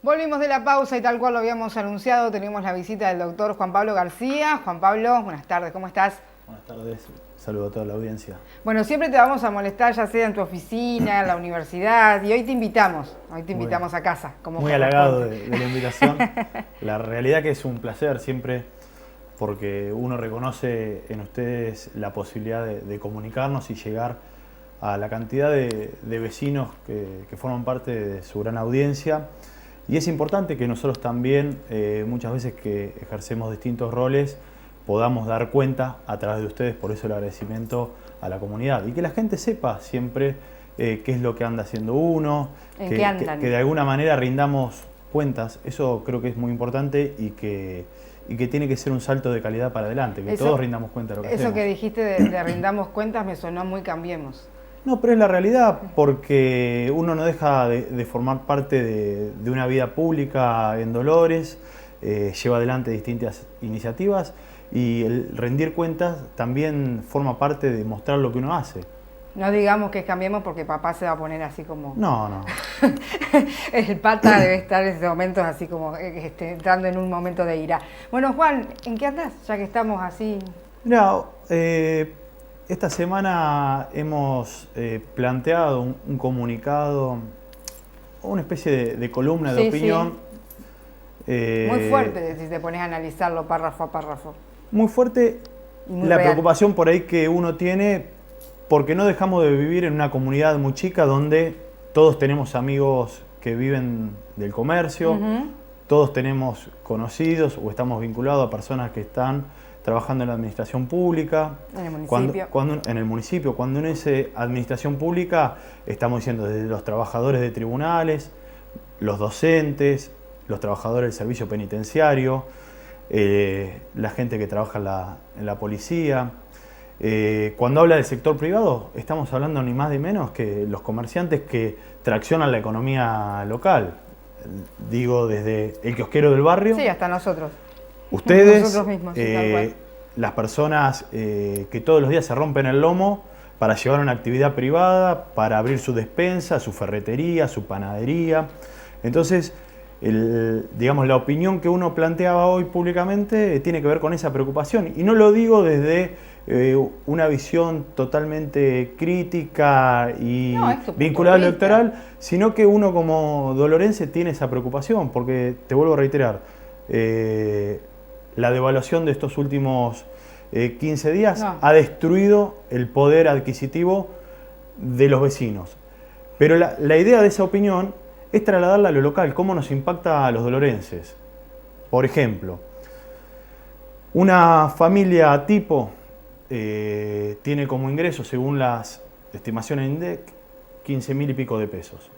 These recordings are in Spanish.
Volvimos de la pausa y tal cual lo habíamos anunciado, tenemos la visita del doctor Juan Pablo García. Juan Pablo, buenas tardes, ¿cómo estás? Buenas tardes, saludo a toda la audiencia. Bueno, siempre te vamos a molestar, ya sea en tu oficina, en la universidad, y hoy te invitamos a casa. Como muy halagado de la invitación. La realidad que es un placer siempre, porque uno reconoce en ustedes la posibilidad de comunicarnos y llegar a la cantidad de vecinos que forman parte de su gran audiencia. Y es importante que nosotros también, muchas veces que ejercemos distintos roles, podamos dar cuenta a través de ustedes, por eso el agradecimiento a la comunidad. Y que la gente sepa siempre qué es lo que anda haciendo uno, que de alguna manera rindamos cuentas. Eso creo que es muy importante y que tiene que ser un salto de calidad para adelante, que todos rindamos cuenta de lo que hacemos. Eso que dijiste de rindamos cuentas me sonó muy Cambiemos. No, pero es la realidad, porque uno no deja de formar parte de una vida pública en Dolores, lleva adelante distintas iniciativas y el rendir cuentas también forma parte de mostrar lo que uno hace. No digamos que Cambiemos porque papá se va a poner así como... No. El pata debe estar en ese momento así como entrando en un momento de ira. Bueno, Juan, ¿en qué andás? Ya que estamos así... Mirá, esta semana hemos planteado un comunicado, una especie de columna de opinión. Sí. Muy fuerte si te pones a analizarlo párrafo a párrafo. Muy fuerte la preocupación por ahí que uno tiene, porque no dejamos de vivir en una comunidad muy chica donde todos tenemos amigos que viven del comercio, todos tenemos conocidos o estamos vinculados a personas que están trabajando en la administración pública. En el municipio. En el municipio. Cuando uno dice administración pública, estamos diciendo desde los trabajadores de tribunales, los docentes, los trabajadores del servicio penitenciario, la gente que trabaja en la policía. Cuando habla del sector privado, estamos hablando ni más ni menos que los comerciantes que traccionan la economía local. Digo, desde el kiosquero del barrio. Sí, hasta nosotros. Ustedes, nosotros mismos, sí, tal cual. Las personas que todos los días se rompen el lomo para llevar una actividad privada, para abrir su despensa, su ferretería, su panadería. Entonces, digamos, la opinión que uno planteaba hoy públicamente tiene que ver con esa preocupación. Y no lo digo desde una visión totalmente crítica y vinculada al electoral, sino que uno como dolorense tiene esa preocupación, porque, te vuelvo a reiterar, la devaluación de estos últimos 15 días ha destruido el poder adquisitivo de los vecinos. Pero la idea de esa opinión es trasladarla a lo local, cómo nos impacta a los dolorenses. Por ejemplo, una familia tipo tiene como ingreso, según las estimaciones de INDEC, 15.000 y pico de pesos.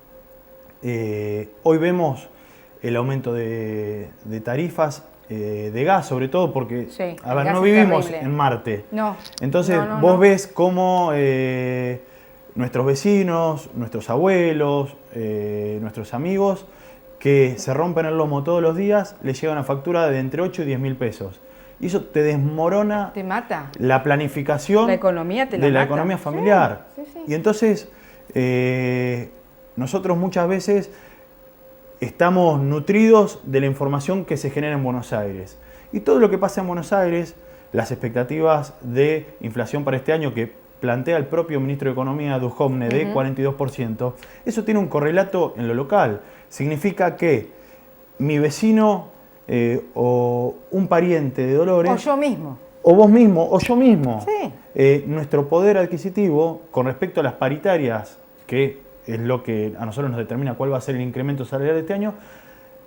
Hoy vemos el aumento de tarifas de gas, sobre todo porque, no vivimos en Marte. Entonces vos ves cómo nuestros vecinos, nuestros abuelos, nuestros amigos, que se rompen el lomo todos los días, les llega una factura de entre 8 y 10.000 pesos. Y eso te desmorona, te mata la planificación la economía la economía familiar. Sí. Y entonces, nosotros muchas veces estamos nutridos de la información que se genera en Buenos Aires. Y todo lo que pasa en Buenos Aires, las expectativas de inflación para este año que plantea el propio ministro de Economía, Duhovne, de 42%, eso tiene un correlato en lo local. Significa que mi vecino o un pariente de Dolores... O yo mismo. O vos mismo, o yo mismo. Sí. Nuestro poder adquisitivo, con respecto a las paritarias, que es lo que a nosotros nos determina cuál va a ser el incremento salarial de este año,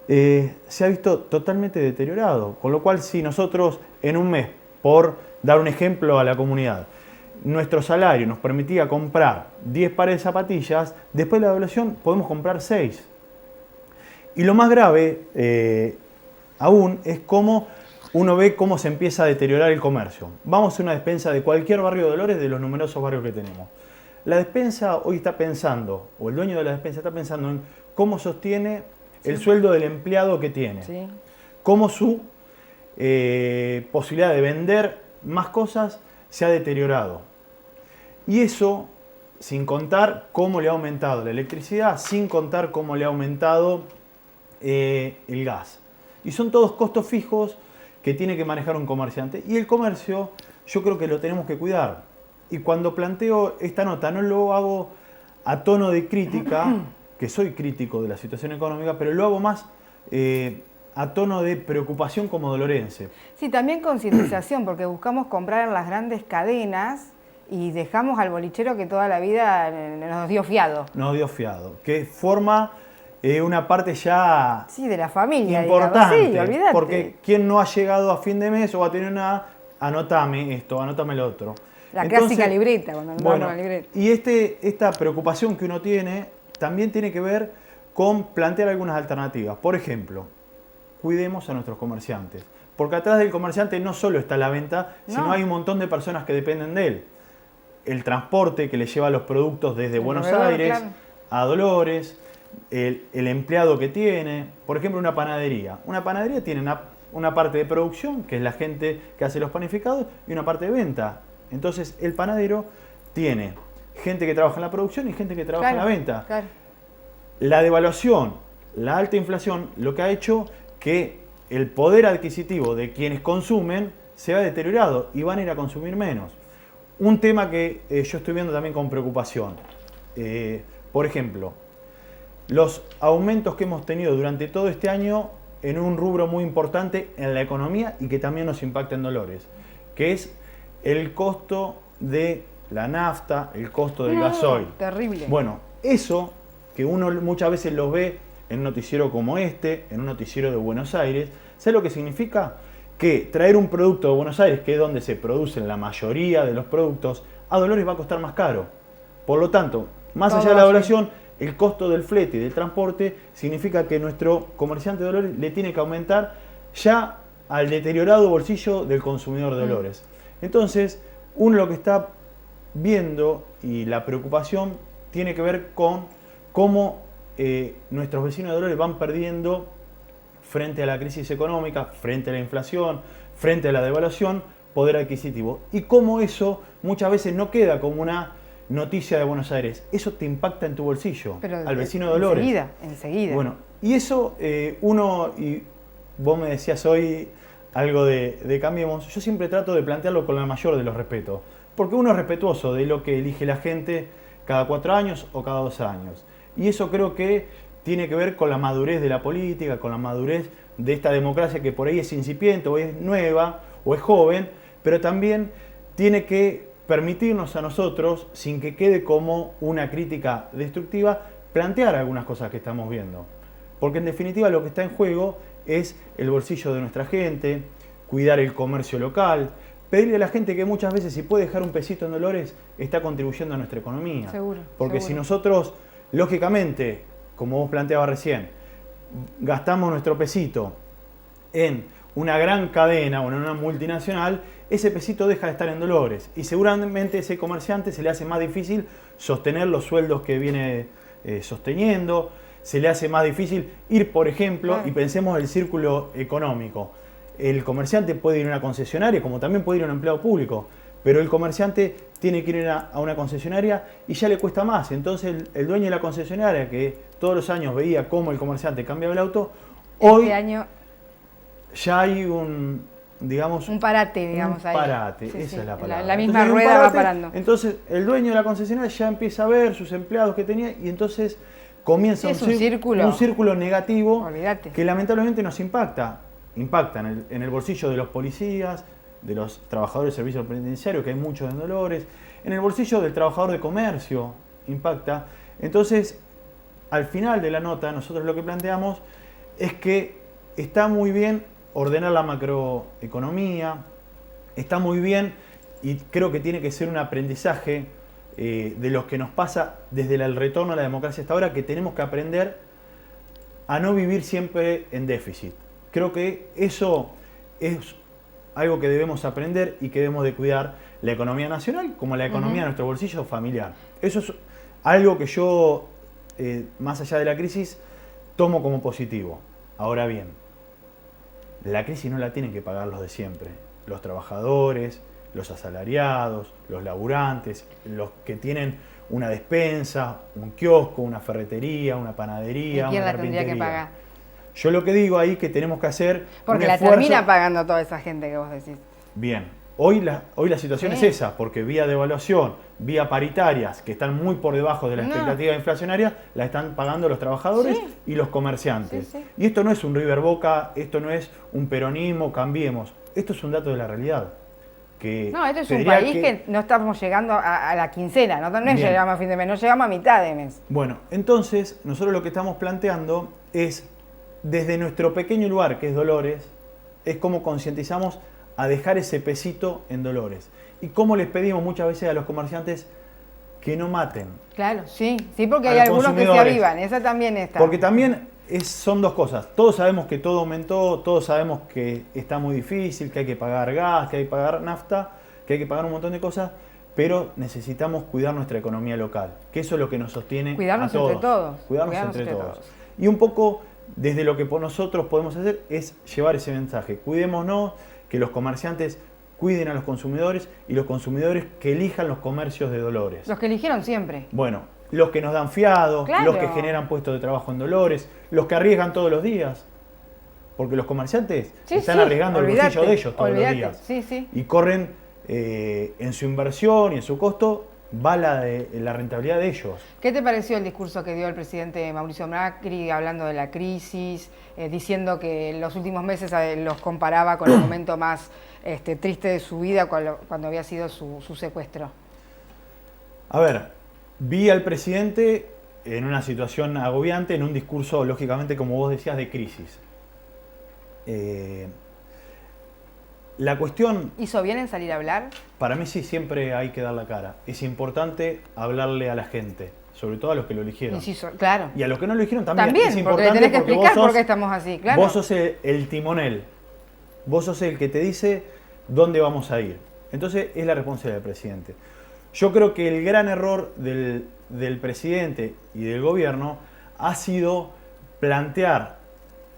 se ha visto totalmente deteriorado. Con lo cual, si nosotros en un mes, por dar un ejemplo a la comunidad, nuestro salario nos permitía comprar 10 pares de zapatillas, después de la devaluación podemos comprar 6. Y lo más grave aún es cómo uno ve cómo se empieza a deteriorar el comercio. Vamos a una despensa de cualquier barrio de Dolores, de los numerosos barrios que tenemos. La despensa hoy está pensando, o el dueño de la despensa está pensando en cómo sostiene el sueldo del empleado que tiene. Cómo su posibilidad de vender más cosas se ha deteriorado. Y eso sin contar cómo le ha aumentado la electricidad, sin contar cómo le ha aumentado el gas. Y son todos costos fijos que tiene que manejar un comerciante. Y el comercio yo creo que lo tenemos que cuidar. Y cuando planteo esta nota no lo hago a tono de crítica, que soy crítico de la situación económica, pero lo hago más a tono de preocupación como dolorense. Sí, también concientización, porque buscamos comprar en las grandes cadenas y dejamos al bolichero que toda la vida nos dio fiado. Nos dio fiado, que forma una parte ya sí, de la familia, importante, digamos. Sí, olvídate. Porque quien no ha llegado a fin de mes o va a tener una, anótame esto, anótame lo otro. La clásica libreta, cuando nos bueno, la libreta. Y esta preocupación que uno tiene también tiene que ver con plantear algunas alternativas. Por ejemplo, cuidemos a nuestros comerciantes. Porque atrás del comerciante no solo está la venta, sino hay un montón de personas que dependen de él. El transporte que le lleva los productos desde Buenos Aires a Dolores, el empleado que tiene, por ejemplo, una panadería. Una panadería tiene una parte de producción, que es la gente que hace los panificados, y una parte de venta. Entonces, el panadero tiene gente que trabaja en la producción y gente que trabaja en la venta. Claro. La devaluación, la alta inflación, lo que ha hecho que el poder adquisitivo de quienes consumen se ha deteriorado y van a ir a consumir menos. Un tema que yo estoy viendo también con preocupación. Por ejemplo, los aumentos que hemos tenido durante todo este año en un rubro muy importante en la economía y que también nos impacta en Dolores, que es el costo de la nafta, el costo del gasoil. Terrible. Bueno, eso que uno muchas veces lo ve en un noticiero como este, en un noticiero de Buenos Aires, ¿sabe lo que significa? Que traer un producto de Buenos Aires, que es donde se producen la mayoría de los productos, a Dolores va a costar más caro. Por lo tanto, más allá de la devaluación, el costo del flete y del transporte significa que nuestro comerciante de Dolores le tiene que aumentar ya al deteriorado bolsillo del consumidor de Dolores. Entonces, uno lo que está viendo y la preocupación tiene que ver con cómo nuestros vecinos de Dolores van perdiendo frente a la crisis económica, frente a la inflación, frente a la devaluación, poder adquisitivo. Y cómo eso muchas veces no queda como una noticia de Buenos Aires. Eso te impacta en tu bolsillo, pero al vecino de Dolores. Enseguida. Bueno, y eso uno, y vos me decías hoy algo de Cambiemos, yo siempre trato de plantearlo con la mayor de los respetos. Porque uno es respetuoso de lo que elige la gente cada 4 años o cada 2 años. Y eso creo que tiene que ver con la madurez de la política, con la madurez de esta democracia que por ahí es incipiente, o es nueva, o es joven, pero también tiene que permitirnos a nosotros, sin que quede como una crítica destructiva, plantear algunas cosas que estamos viendo. Porque en definitiva lo que está en juego es el bolsillo de nuestra gente, cuidar el comercio local, pedirle a la gente que muchas veces si puede dejar un pesito en Dolores, está contribuyendo a nuestra economía. Seguro. Porque si nosotros, lógicamente, como vos planteabas recién, gastamos nuestro pesito en una gran cadena o en una multinacional, ese pesito deja de estar en Dolores y seguramente ese comerciante se le hace más difícil sostener los sueldos que viene sosteniendo, se le hace más difícil ir, por ejemplo, y pensemos el círculo económico. El comerciante puede ir a una concesionaria, como también puede ir a un empleado público, pero el comerciante tiene que ir a una concesionaria y ya le cuesta más. Entonces el dueño de la concesionaria, que todos los años veía cómo el comerciante cambiaba el auto, hoy año ya hay un parate, digamos. Un parate, sí, esa es la palabra. La misma rueda va parando. Entonces el dueño de la concesionaria ya empieza a ver sus empleados que tenía y entonces comienza un círculo negativo. Olvídate. Que lamentablemente nos impacta. Impacta en el bolsillo de los policías, de los trabajadores del servicio penitenciario, que hay muchos en Dolores, en el bolsillo del trabajador de comercio, impacta. Entonces, al final de la nota, nosotros lo que planteamos es que está muy bien ordenar la macroeconomía, está muy bien, y creo que tiene que ser un aprendizaje de lo que nos pasa desde el retorno a la democracia hasta ahora, que tenemos que aprender a no vivir siempre en déficit. Creo que eso es algo que debemos aprender y que debemos de cuidar la economía nacional como la economía de nuestro bolsillo familiar. Eso es algo que yo, más allá de la crisis, tomo como positivo. Ahora bien, la crisis no la tienen que pagar los de siempre. Los trabajadores, los asalariados, los laburantes, los que tienen una despensa, un kiosco, una ferretería, una panadería, ¿Y quién una la tendría que pagar? Yo lo que digo ahí que tenemos que hacer Porque un la esfuerzo. termina pagando toda esa gente que vos decís. Bien, hoy la situación Sí. es esa, porque vía devaluación, vía paritarias, que están muy por debajo de la No. expectativa inflacionaria, la están pagando los trabajadores Sí. y los comerciantes. Sí, sí. Y esto no es un River Boca, esto no es un peronismo, cambiemos. Esto es un dato de la realidad. Que No, esto es te un diría país que no estamos llegando a la quincena, no es Bien. llegamos a fin de mes, no llegamos a mitad de mes. Bueno, entonces nosotros lo que estamos planteando es, desde nuestro pequeño lugar, que es Dolores, es cómo concientizamos a dejar ese pesito en Dolores. Y cómo les pedimos muchas veces a los comerciantes que no maten. Claro, sí, porque A hay los algunos que se consumidores. avivan, esa también está. Porque también son dos cosas. Todos sabemos que todo aumentó, todos sabemos que está muy difícil, que hay que pagar gas, que hay que pagar nafta, que hay que pagar un montón de cosas, pero necesitamos cuidar nuestra economía local, que eso es lo que nos sostiene Cuidarnos a todos. entre todos. Cuidarnos entre todos. Y un poco desde lo que nosotros podemos hacer es llevar ese mensaje. Cuidémonos, que los comerciantes cuiden a los consumidores y los consumidores que elijan los comercios de Dolores. Los que eligieron siempre. Bueno, los que nos dan fiado, Claro. los que generan puestos de trabajo en Dolores, los que arriesgan todos los días. Porque los comerciantes están arriesgando el bolsillo de ellos todos los días. Sí, sí. Y corren en su inversión y en su costo, va la rentabilidad de ellos. ¿Qué te pareció el discurso que dio el presidente Mauricio Macri hablando de la crisis, diciendo que en los últimos meses los comparaba con el momento más triste de su vida cuando había sido su secuestro? A ver, vi al presidente en una situación agobiante, en un discurso, lógicamente, como vos decías, de crisis. La cuestión, ¿Hizo bien en salir a hablar? para mí sí, siempre hay que dar la cara. Es importante hablarle a la gente, sobre todo a los que lo eligieron. Inciso, claro. Y a los que no lo eligieron también. También, es porque importante le tenés que porque explicar vos por qué sos- estamos así, claro. Vos sos el timonel. Vos sos el que te dice dónde vamos a ir. Entonces es la responsabilidad del presidente. Yo creo que el gran error del presidente y del gobierno ha sido plantear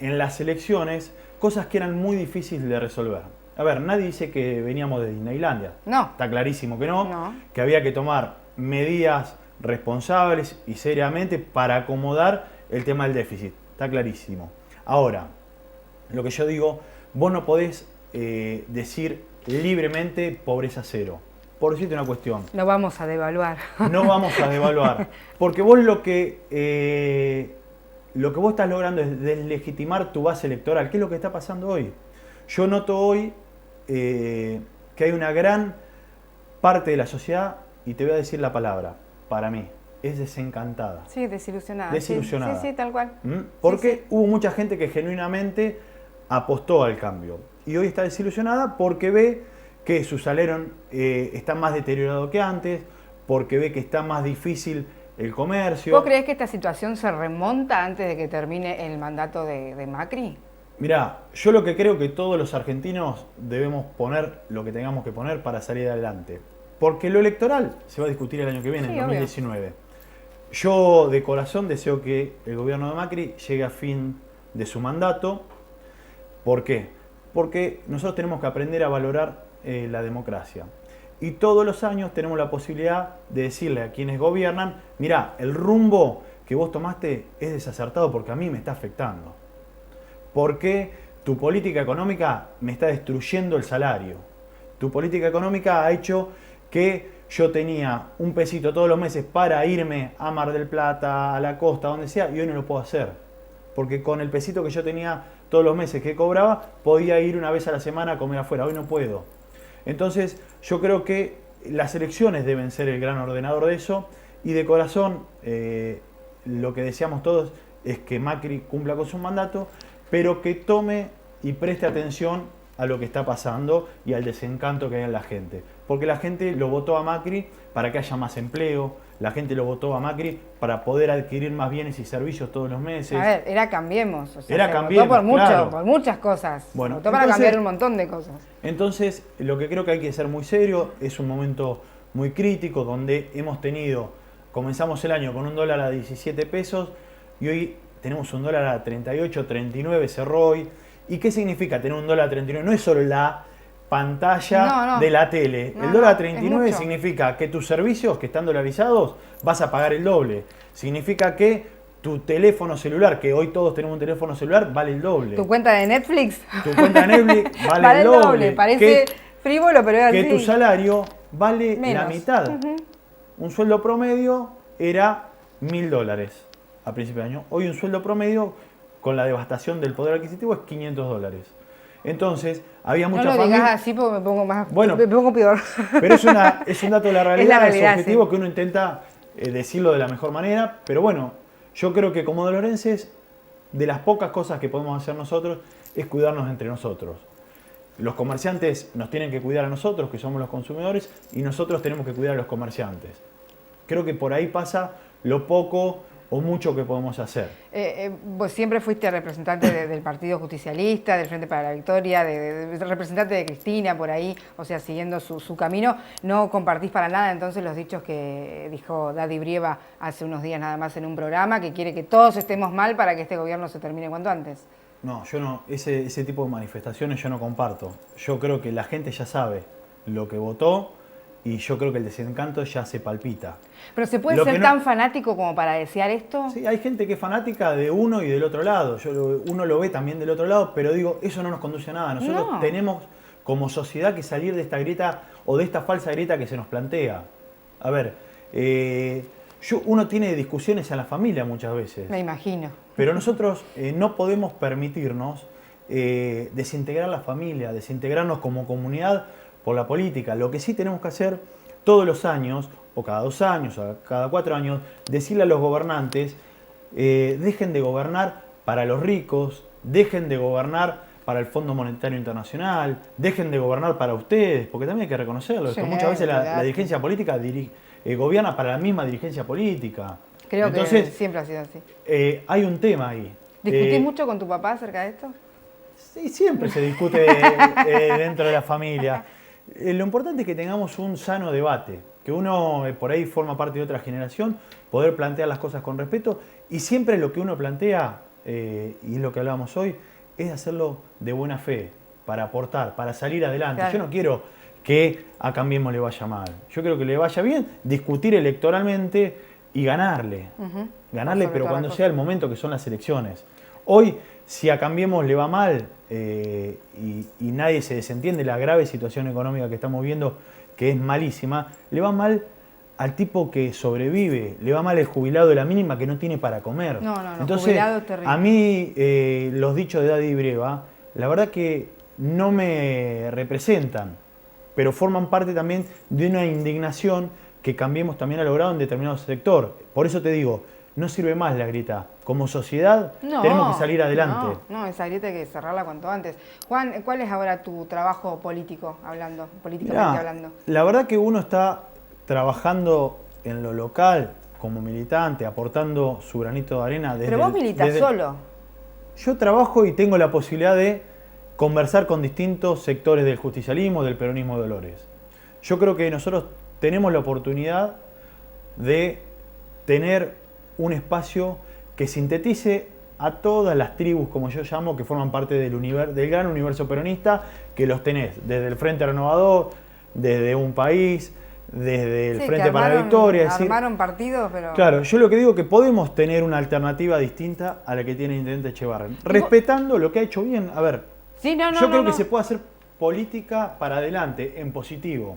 en las elecciones cosas que eran muy difíciles de resolver. A ver, nadie dice que veníamos de Disneylandia. No. Está clarísimo que no, No. que había que tomar medidas responsables y seriamente para acomodar el tema del déficit. Está clarísimo. Ahora, lo que yo digo, vos no podés decir libremente pobreza cero. Por decirte una cuestión, Lo vamos a devaluar. no vamos a devaluar. Porque vos lo que vos estás logrando es deslegitimar tu base electoral. ¿Qué es lo que está pasando hoy? Yo noto hoy que hay una gran parte de la sociedad, y te voy a decir la palabra, para mí, es desencantada. Sí, desilusionada. Desilusionada. Sí, tal cual. ¿Mm? Porque Sí. hubo mucha gente que genuinamente apostó al cambio. Y hoy está desilusionada porque ve que su salario está más deteriorado que antes, porque ve que está más difícil el comercio. ¿Vos creés que esta situación se remonta antes de que termine el mandato de Macri? Mirá, yo lo que creo que todos los argentinos debemos poner lo que tengamos que poner para salir adelante. Porque lo electoral se va a discutir el año que viene, Sí, en obvio. 2019. Yo de corazón deseo que el gobierno de Macri llegue a fin de su mandato. ¿Por qué? Porque nosotros tenemos que aprender a valorar la democracia. Y todos los años tenemos la posibilidad de decirle a quienes gobiernan, mirá, el rumbo que vos tomaste es desacertado porque a mí me está afectando. Porque tu política económica me está destruyendo el salario. Tu política económica ha hecho que yo tenía un pesito todos los meses para irme a Mar del Plata, a la costa, donde sea, y hoy no lo puedo hacer. Porque con el pesito que yo tenía todos los meses que cobraba, podía ir una vez a la semana a comer afuera. Hoy no puedo. Entonces, yo creo que las elecciones deben ser el gran ordenador de eso. Y de corazón, lo que deseamos todos es que Macri cumpla con su mandato, pero que tome y preste atención a lo que está pasando y al desencanto que hay en la gente. Porque la gente lo votó a Macri para que haya más empleo, la gente lo votó a Macri para poder adquirir más bienes y servicios todos los meses. A ver, era Cambiemos. O sea, Era se Cambiemos, votó por mucho, claro. por muchas cosas. Bueno, Se votó para entonces- cambiar un montón de cosas. Entonces, lo que creo que hay que ser muy serio, es un momento muy crítico donde comenzamos el año con un dólar a 17 pesos y hoy tenemos un dólar a 38, 39, cerró hoy. ¿Y qué significa tener un dólar a 39? No es solo la pantalla No. de la tele. No, El dólar a es 39 mucho. significa que tus servicios que están dolarizados vas a pagar el doble. Significa que tu teléfono celular, que hoy todos tenemos un teléfono celular, vale el doble. ¿Tu cuenta de Netflix? Tu cuenta de Netflix vale el doble. Parece frívolo, pero es así. Que tu salario vale menos. La mitad. Un sueldo promedio era $1.000 a principio de año. Hoy un sueldo promedio, con la devastación del poder adquisitivo, es $500. Entonces, había mucha familia. No lo digas así porque me pongo peor. Pero es un dato de la realidad, Es la realidad, objetivo sí. que uno intenta decirlo de la mejor manera. Pero bueno, yo creo que como dolorenses, de las pocas cosas que podemos hacer nosotros es cuidarnos entre nosotros. Los comerciantes nos tienen que cuidar a nosotros, que somos los consumidores, y nosotros tenemos que cuidar a los comerciantes. Creo que por ahí pasa lo poco o mucho que podemos hacer. Vos siempre fuiste representante del Partido Justicialista, del Frente para la Victoria, representante de Cristina por ahí, o sea, siguiendo su camino. No compartís para nada entonces los dichos que dijo Daddy Brieva hace unos días nada más en un programa, que quiere que todos estemos mal para que este gobierno se termine cuanto antes. No, yo no, ese tipo de manifestaciones yo no comparto. Yo creo que la gente ya sabe lo que votó y yo creo que el desencanto ya se palpita. ¿Pero se puede ser tan fanático como para desear esto? Sí, hay gente que es fanática de uno y del otro lado. Uno lo ve también del otro lado, pero digo, eso no nos conduce a nada. Nosotros tenemos como sociedad que salir de esta grieta o de esta falsa grieta que se nos plantea. A ver, uno tiene discusiones en la familia muchas veces. Me imagino. Pero nosotros no podemos permitirnos desintegrar la familia, desintegrarnos como comunidad por la política. Lo que sí tenemos que hacer todos los años, o cada 2 años, o cada 4 años, decirle a los gobernantes, dejen de gobernar para los ricos, dejen de gobernar para el Fondo Monetario Internacional, dejen de gobernar para ustedes, porque también hay que reconocerlo. Sí, muchas veces la dirigencia política gobierna para la misma dirigencia política. Creo Entonces, que siempre ha sido así. Hay un tema ahí. ¿Discutís mucho con tu papá acerca de esto? Sí, siempre se discute dentro de la familia. Lo importante es que tengamos un sano debate, que uno por ahí forma parte de otra generación, poder plantear las cosas con respeto y siempre lo que uno plantea, y es lo que hablábamos hoy, es hacerlo de buena fe, para aportar, para salir adelante. Claro. Yo no quiero que a Cambiemos le vaya mal, yo quiero que le vaya bien, discutir electoralmente y ganarle, pero cuando sea el momento que son las elecciones. Hoy, si a Cambiemos le va mal y nadie se desentiende la grave situación económica que estamos viendo, que es malísima, le va mal al tipo que sobrevive, le va mal el jubilado de la mínima que no tiene para comer. No, entonces, jubilado es terrible. A mí los dichos de Daddy Brieva, la verdad que no me representan, pero forman parte también de una indignación que Cambiemos también ha logrado en determinado sector. Por eso te digo, no sirve más la grieta. Como sociedad tenemos que salir adelante. No, esa grieta hay que cerrarla cuanto antes. Juan, ¿cuál es ahora tu trabajo políticamente hablando? La verdad que uno está trabajando en lo local como militante, aportando su granito de arena. Pero vos militás solo. Yo trabajo y tengo la posibilidad de conversar con distintos sectores del justicialismo, del peronismo de Dolores. Yo creo que nosotros tenemos la oportunidad de tener un espacio que sintetice a todas las tribus, como yo llamo, que forman parte del gran universo peronista, que los tenés desde el Frente Renovador, desde Un País, desde el Frente para la Victoria. Armaron partidos, pero... Claro, yo lo que digo es que podemos tener una alternativa distinta a la que tiene el intendente Echevarren, respetando lo que ha hecho bien. A ver, yo creo que se puede hacer política para adelante, en positivo.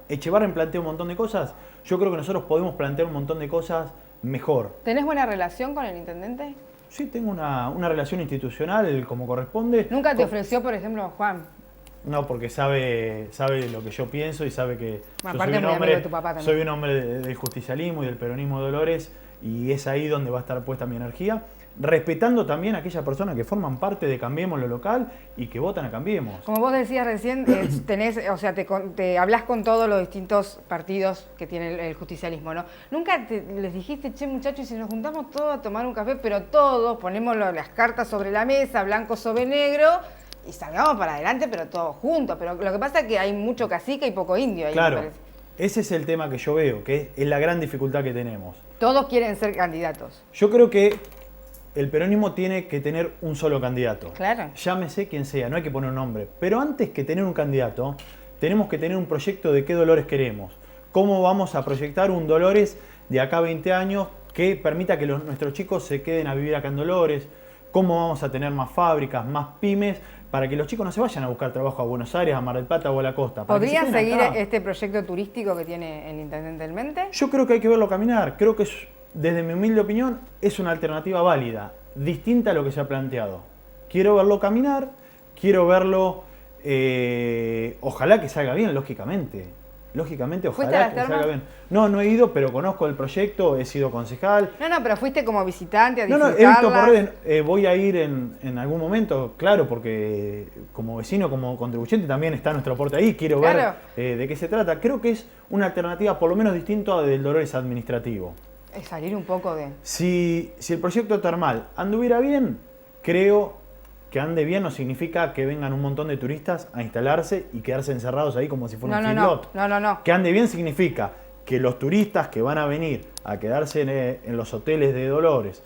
Echevarren plantea un montón de cosas, yo creo que nosotros podemos plantear un montón de cosas mejor. ¿Tenés buena relación con el intendente? Sí, tengo una relación institucional como corresponde. ¿Nunca te ofreció, por ejemplo, Juan? No, porque sabe lo que yo pienso y sabe que bueno, yo soy un hombre del justicialismo y del peronismo de Dolores, y es ahí donde va a estar puesta mi energía, respetando también a aquellas personas que forman parte de Cambiemos lo local y que votan a Cambiemos. Como vos decías recién, te hablás con todos los distintos partidos que tiene el justicialismo, ¿no? Nunca les dijiste, che muchachos, y si nos juntamos todos a tomar un café, pero todos ponemos las cartas sobre la mesa, blanco sobre negro, y salgamos para adelante, pero todos juntos. Pero lo que pasa es que hay mucho cacique y poco indio ahí. Claro, ese es el tema que yo veo, que es la gran dificultad que tenemos. Todos quieren ser candidatos. Yo creo que el peronismo tiene que tener un solo candidato. Claro. Llámese quien sea, no hay que poner un nombre. Pero antes que tener un candidato, tenemos que tener un proyecto de qué Dolores queremos. Cómo vamos a proyectar un Dolores de acá a 20 años que permita que nuestros chicos se queden a vivir acá en Dolores, cómo vamos a tener más fábricas, más pymes, para que los chicos no se vayan a buscar trabajo a Buenos Aires, a Mar del Plata o a la costa. ¿Podría seguir este proyecto turístico que tiene el intendente en mente? Yo creo que hay que verlo caminar. Creo que, desde mi humilde opinión, es una alternativa válida, distinta a lo que se ha planteado. Quiero verlo caminar, quiero verlo, ojalá que salga bien, lógicamente. Lógicamente, ojalá que salga bien. No, no he ido, pero conozco el proyecto, he sido concejal. No, pero fuiste como visitante a disfrutarla. No, he visto por redes, voy a ir en algún momento, claro, porque como vecino, como contribuyente también está nuestro aporte ahí, quiero ver de qué se trata. Creo que es una alternativa por lo menos distinta del Dolores administrativo. Es salir un poco de... Si el proyecto termal anduviera bien, creo que ande bien no significa que vengan un montón de turistas a instalarse y quedarse encerrados ahí como si fuera un feedlot. No. Que ande bien significa que los turistas que van a venir a quedarse en los hoteles de Dolores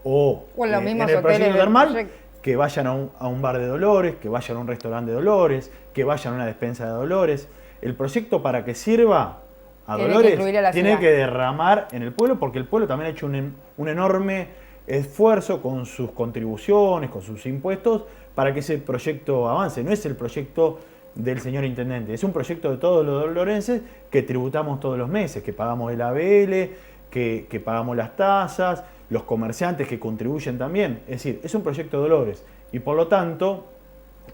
o en los mismos en el hoteles proyecto termal, que vayan a un bar de Dolores, que vayan a un restaurante de Dolores, que vayan a una despensa de Dolores. El proyecto, para que sirva a Dolores, tiene que derramar en el pueblo, porque el pueblo también ha hecho un enorme esfuerzo con sus contribuciones, con sus impuestos, para que ese proyecto avance. No es el proyecto del señor intendente, es un proyecto de todos los dolorenses que tributamos todos los meses, que pagamos el ABL, que pagamos las tasas, los comerciantes que contribuyen también. Es decir, es un proyecto de Dolores y por lo tanto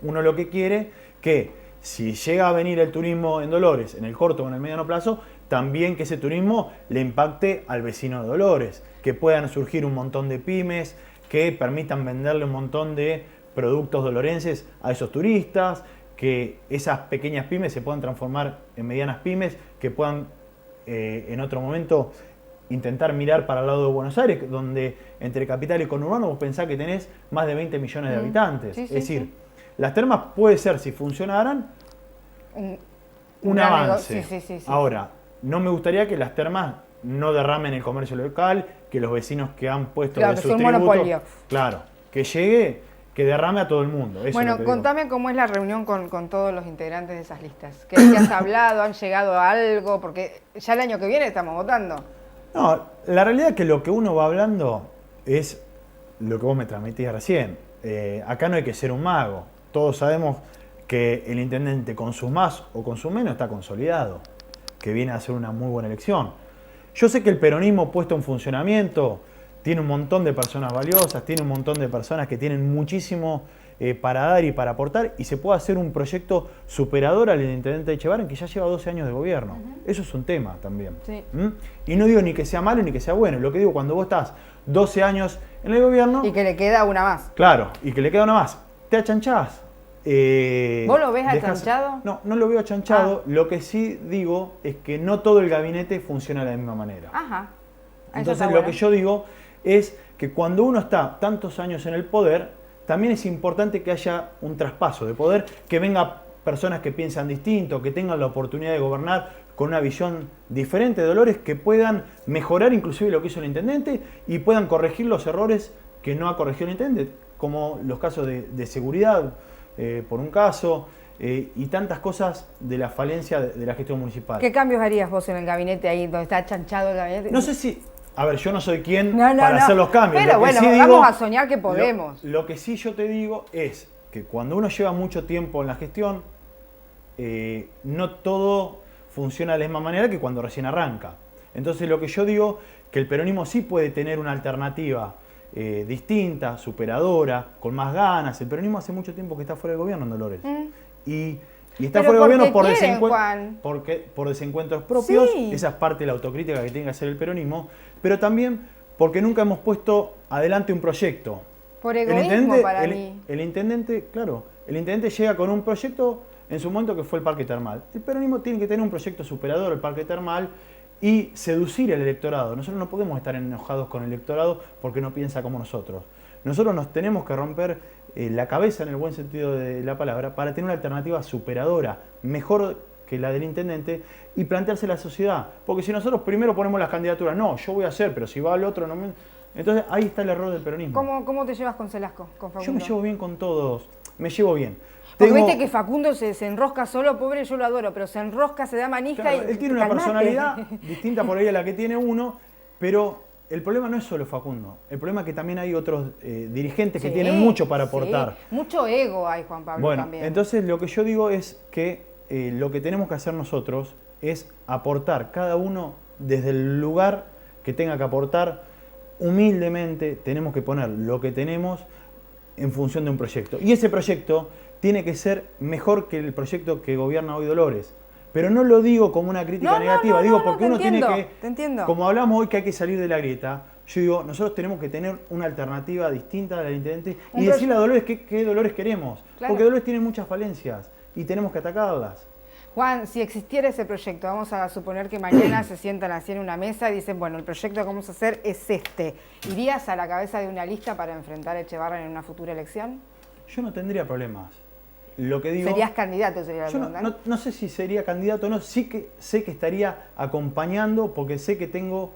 uno lo que quiere que si llega a venir el turismo en Dolores en el corto o en el mediano plazo, también que ese turismo le impacte al vecino de Dolores, que puedan surgir un montón de pymes, que permitan venderle un montón de productos dolorenses a esos turistas, que esas pequeñas pymes se puedan transformar en medianas pymes, que puedan en otro momento intentar mirar para el lado de Buenos Aires, donde entre capital y conurbano vos pensás que tenés más de 20 millones de habitantes. Es decir, las termas puede ser, si funcionaran, un avance. Ahora, no me gustaría que las termas no derramen el comercio local, que los vecinos que han puesto de sus tributos, que llegue, que derrame a todo el mundo. Eso bueno, contame cómo es la reunión con todos los integrantes de esas listas. ¿Qué has hablado? ¿Han llegado a algo? Porque ya el año que viene estamos votando. No, la realidad es que lo que uno va hablando es lo que vos me transmitías recién. Acá no hay que ser un mago. Todos sabemos que el intendente con sus más o con sus menos está consolidado, que viene a hacer una muy buena elección. Yo sé que el peronismo puesto en funcionamiento tiene un montón de personas valiosas, tiene un montón de personas que tienen muchísimo para dar y para aportar, y se puede hacer un proyecto superador al intendente Echevarren, que ya lleva 12 años de gobierno. Eso es un tema también. Y no digo ni que sea malo ni que sea bueno, lo que digo, cuando vos estás 12 años en el gobierno... Y que le queda una más. Claro, y que le queda una más. Te achanchás. ¿Vos lo ves achanchado? No, no lo veo achanchado. Lo que sí digo es que no todo el gabinete funciona de la misma manera. Entonces lo que yo digo es que cuando uno está tantos años en el poder, también es importante que haya un traspaso de poder, que venga personas que piensan distinto, que tengan la oportunidad de gobernar con una visión diferente de Dolores, que puedan mejorar inclusive lo que hizo el intendente y puedan corregir los errores que no ha corregido el intendente, como los casos de seguridad, por un caso, y tantas cosas de la falencia de la gestión municipal. ¿Qué cambios harías vos en el gabinete ahí donde está chanchado el gabinete? No sé si... A ver, yo no soy quien para hacer los cambios. Pero bueno, vamos a soñar que podemos. Lo que sí yo te digo es que cuando uno lleva mucho tiempo en la gestión, no todo funciona de la misma manera que cuando recién arranca. Entonces lo que yo digo, que el peronismo sí puede tener una alternativa distinta, superadora, con más ganas. El peronismo hace mucho tiempo que está fuera del gobierno en Dolores. Y está fuera del gobierno por desencuentros propios. Esa es parte de la autocrítica que tiene que hacer el peronismo. Pero también porque nunca hemos puesto adelante un proyecto. Por egoísmo para mí. El intendente llega con un proyecto en su momento que fue el Parque Termal. El peronismo tiene que tener un proyecto superador, el Parque Termal, y seducir al electorado. Nosotros no podemos estar enojados con el electorado porque no piensa como nosotros. Nosotros nos tenemos que romper la cabeza, en el buen sentido de la palabra, para tener una alternativa superadora, mejor que la del intendente, y plantearse la sociedad. Porque si nosotros primero ponemos las candidaturas, no, yo voy a hacer, pero si va el otro, no me... Entonces ahí está el error del peronismo. ¿Cómo te llevas con Celasco, con Facundo? Yo me llevo bien con todos, me llevo bien. Porque viste que Facundo se enrosca solo, pobre, yo lo adoro, pero se enrosca, se da manija. Claro, él tiene una personalidad distinta por ahí a la que tiene uno, pero el problema no es solo Facundo, el problema es que también hay otros dirigentes que Sí, tienen mucho para aportar. sí. Mucho ego hay, Juan Pablo, Bueno, también. entonces lo que yo digo es que lo que tenemos que hacer nosotros es aportar cada uno desde el lugar que tenga que aportar. Humildemente tenemos que poner lo que tenemos en función de un proyecto. Y ese proyecto tiene que ser mejor que el proyecto que gobierna hoy Dolores. Pero no lo digo como una crítica negativa, digo porque uno tiene que, te entiendo. como hablamos hoy que hay que salir de la grieta, yo digo, nosotros tenemos que tener una alternativa distinta a la del intendente y decirle a Dolores qué Dolores queremos. Claro. Porque Dolores tiene muchas falencias y tenemos que atacarlas. Juan, si existiera ese proyecto, vamos a suponer que mañana se sientan así en una mesa y dicen, bueno, el proyecto que vamos a hacer es este. ¿Irías a la cabeza de una lista para enfrentar a Echevarren en una futura elección? Yo no tendría problemas. Lo que digo, ¿Serías candidato? Sería la yo pregunta, no sé si sería candidato o no, sí que sé que estaría acompañando porque sé que tengo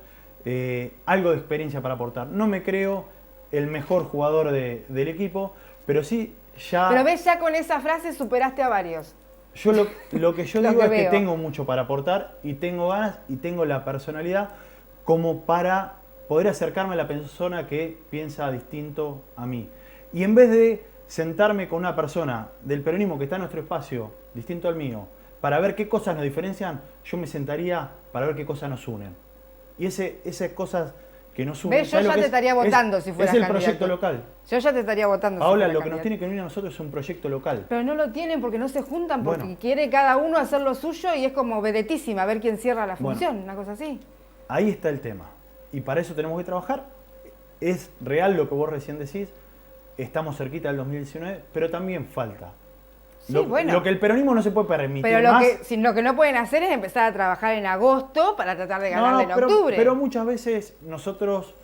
algo de experiencia para aportar. No me creo el mejor jugador del equipo, pero sí ya... Pero ves, ya con esa frase superaste a varios. Yo lo que yo Lo digo que es que veo. tengo mucho para aportar y tengo ganas y tengo la personalidad como para poder acercarme a la persona que piensa distinto a mí. Y en vez de sentarme con una persona del peronismo que está en nuestro espacio, distinto al mío, para ver qué cosas nos diferencian, yo me sentaría para ver qué cosas nos unen. Y esas cosas que nos unen... ¿Ves? Yo ¿sabes ya lo que te es? estaría votando si fueras Es el candidato. proyecto local. Yo ya te estaría votando Ahora si lo fueras que nos candidato. tiene que unir a nosotros es un proyecto local. Pero no lo tienen porque no se juntan, porque Bueno. quiere cada uno hacer lo suyo y es como vedetísima, a ver quién cierra la Bueno. función, una cosa así. Ahí está el tema. Y para eso tenemos que trabajar. Es real lo que vos recién decís. Estamos cerquita del 2019, pero también falta. Sí, Lo que el peronismo no se puede permitir Pero lo más. lo que no pueden hacer es empezar a trabajar en agosto para tratar de ganarle en octubre. Pero muchas veces nosotros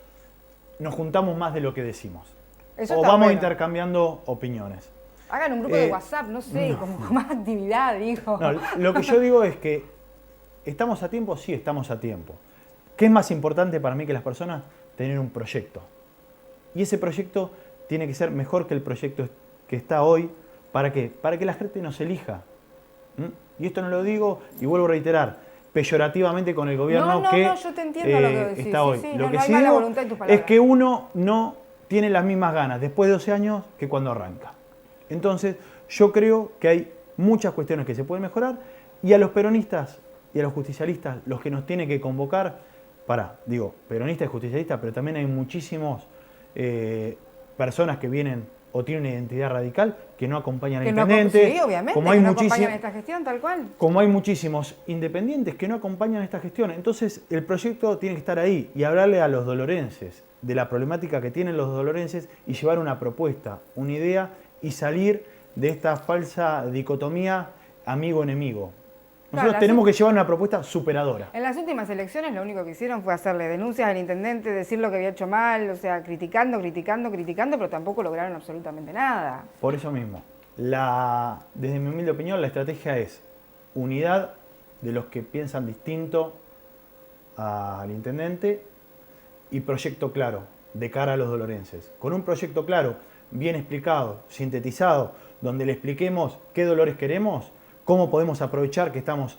nos juntamos más de lo que decimos. Eso O está vamos bueno. intercambiando opiniones. Hagan un grupo de WhatsApp, no sé, como más actividad, digo. No, lo que yo digo es que ¿estamos a tiempo? Sí, estamos a tiempo. ¿Qué es más importante para mí que las personas? Tener un proyecto. Y ese proyecto tiene que ser mejor que el proyecto que está hoy. ¿Para qué? Para que la gente nos elija. ¿Mm? Y esto no lo digo, y vuelvo a reiterar, peyorativamente con el gobierno No, que yo te entiendo lo que decís. está Sí, hoy. sí, Lo no que hay sí mala digo voluntad en tus palabras. es que uno no tiene las mismas ganas después de 12 años que cuando arranca. Entonces, yo creo que hay muchas cuestiones que se pueden mejorar y a los peronistas y a los justicialistas, los que nos tienen que convocar, peronistas y justicialistas, pero también hay muchísimos personas que vienen o tienen una identidad radical que no acompañan al intendente. Sí, obviamente, como hay que no muchísimos, acompañan esta gestión, tal cual. como hay muchísimos independientes que no acompañan esta gestión. Entonces, el proyecto tiene que estar ahí y hablarle a los dolorenses de la problemática que tienen los dolorenses y llevar una propuesta, una idea y salir de esta falsa dicotomía amigo-enemigo. Nosotros tenemos que llevar una propuesta superadora. En las últimas elecciones lo único que hicieron fue hacerle denuncias al intendente, decir lo que había hecho mal, o sea, criticando, pero tampoco lograron absolutamente nada. Por eso mismo, desde mi humilde opinión, la estrategia es unidad de los que piensan distinto al intendente y proyecto claro de cara a los dolorenses. Con un proyecto claro, bien explicado, sintetizado, donde le expliquemos qué Dolores queremos, cómo podemos aprovechar que estamos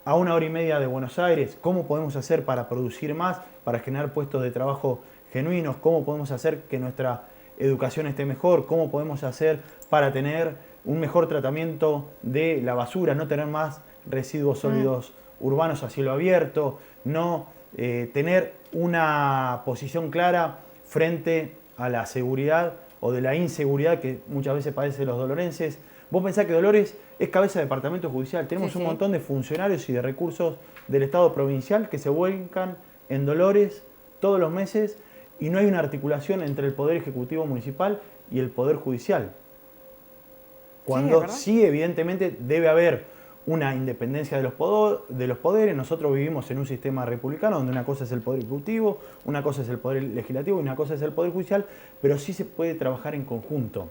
a 1 hora y media de Buenos Aires, cómo podemos hacer para producir más, para generar puestos de trabajo genuinos, cómo podemos hacer que nuestra educación esté mejor, cómo podemos hacer para tener un mejor tratamiento de la basura, no tener más residuos sólidos urbanos a cielo abierto, no tener una posición clara frente a la seguridad o de la inseguridad que muchas veces padecen los dolorenses. Vos pensás que Dolores es cabeza de departamento judicial. Tenemos un montón de funcionarios y de recursos del Estado provincial que se vuelcan en Dolores todos los meses y no hay una articulación entre el Poder Ejecutivo Municipal y el Poder Judicial. Cuando sí, evidentemente, debe haber una independencia de los poderes. Nosotros vivimos en un sistema republicano donde una cosa es el Poder Ejecutivo, una cosa es el Poder Legislativo y una cosa es el Poder Judicial, pero sí se puede trabajar en conjunto.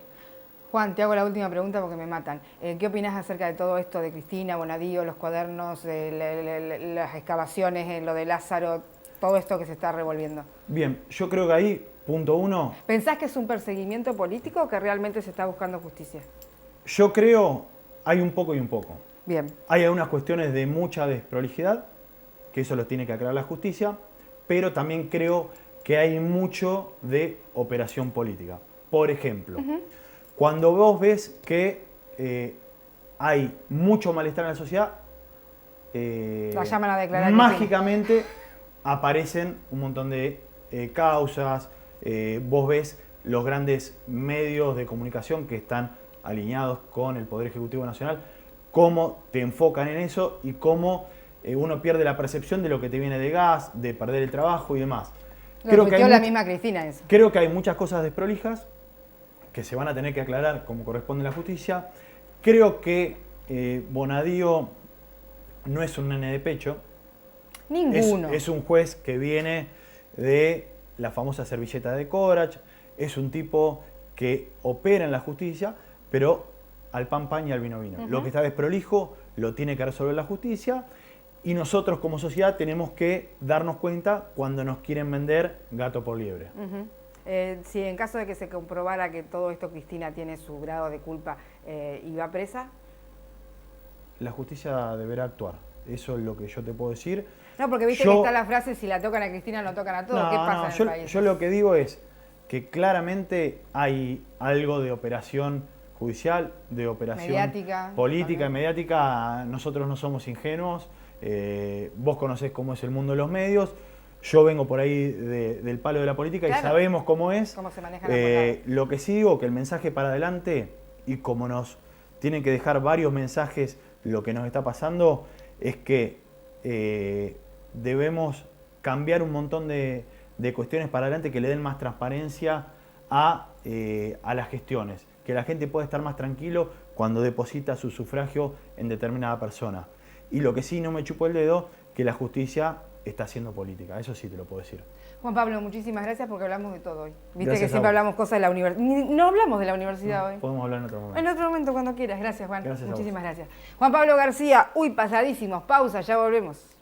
Juan, te hago la última pregunta porque me matan. ¿Qué opinás acerca de todo esto de Cristina, Bonadío, los cuadernos, las excavaciones, lo de Lázaro, todo esto que se está revolviendo? Bien, yo creo que ahí, punto 1... ¿Pensás que es un perseguimiento político o que realmente se está buscando justicia? Yo creo, hay un poco y un poco. Bien. Hay algunas cuestiones de mucha desprolijidad, que eso lo tiene que aclarar la justicia, pero también creo que hay mucho de operación política. Por ejemplo, cuando vos ves que hay mucho malestar en la sociedad, la llaman a declarar mágicamente aparecen un montón de causas. Vos ves los grandes medios de comunicación que están alineados con el Poder Ejecutivo Nacional, cómo te enfocan en eso y cómo uno pierde la percepción de lo que te viene de gas, de perder el trabajo y demás. Creo que la misma Cristina eso. Creo que hay muchas cosas desprolijas que se van a tener que aclarar como corresponde a la justicia. Creo que Bonadío no es un nene de pecho. Ninguno. Es un juez que viene de la famosa servilleta de Corach. Es un tipo que opera en la justicia, pero al pan pan y al vino vino. Lo que está desprolijo lo tiene que resolver la justicia. Y nosotros como sociedad tenemos que darnos cuenta cuando nos quieren vender gato por liebre. Si en caso de que se comprobara que todo esto Cristina tiene su grado de culpa y va presa. La justicia deberá actuar. Eso es lo que yo te puedo decir. No, porque viste que está la frase, si la tocan a Cristina, no tocan a todos. No, ¿Qué pasa en el país? Yo lo que digo es que claramente hay algo de operación judicial, de operación mediática, política y mediática. Nosotros no somos ingenuos. Vos conocés cómo es el mundo de los medios. Yo vengo por ahí del palo de la política, claro, y sabemos cómo es. Cómo se maneja la lo que sí digo, que el mensaje para adelante, y como nos tienen que dejar varios mensajes lo que nos está pasando, es que debemos cambiar un montón de cuestiones para adelante que le den más transparencia a las gestiones. Que la gente pueda estar más tranquilo cuando deposita su sufragio en determinada persona. Y lo que sí no me chupo el dedo, que la justicia está haciendo política. Eso sí te lo puedo decir. Juan Pablo, muchísimas gracias porque hablamos de todo hoy. Viste Gracias que siempre hablamos cosas de la universidad. No hablamos de la universidad hoy. Podemos hablar en otro momento. En otro momento, cuando quieras. Gracias, Juan. Gracias. Muchísimas gracias. Juan Pablo García, pasadísimos. Pausa, ya volvemos.